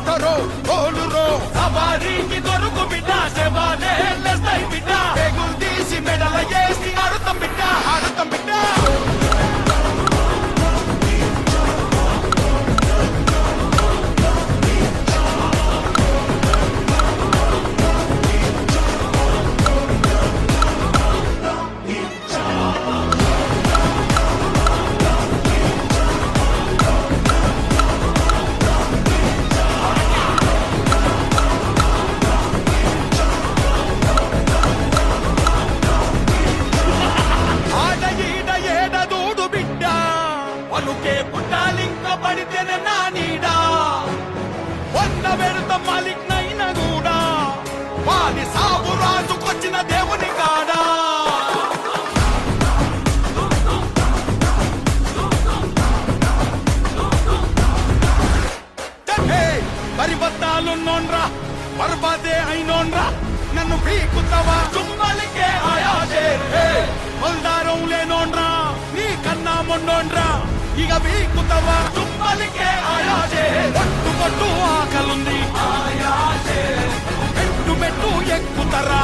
మోటరో ఓలురో సవారీకి దొరుకు బిడ్డ శవాలే లేస్తాయి బిడ్డ పేగులు తీసి మెడల వేసి ఆడుతాం బిడ్డ ఆడుతాం బిడ్డ పలుకే పుట్టాలింక పడితేనే నా నీడా వంద వెళుత మాలిక్ నైన కూడా వాడి సాగు రాజుకొచ్చిన దేవుని కాడా పరిబద్ధాలున్నోన్రా బర్బాదే అయినోన్రా నన్ను పీకుతావా చుమ్మలికే ఆయాజే బల్దారం లేనోన్రా నీ కన్నా మొన్నోన్రా ఇక వీకుతావా తుమ్మలికే ఆయాజే కొట్టు ఆకలుంది ఆయాజే మెట్టు మెట్టు ఎక్కుతరా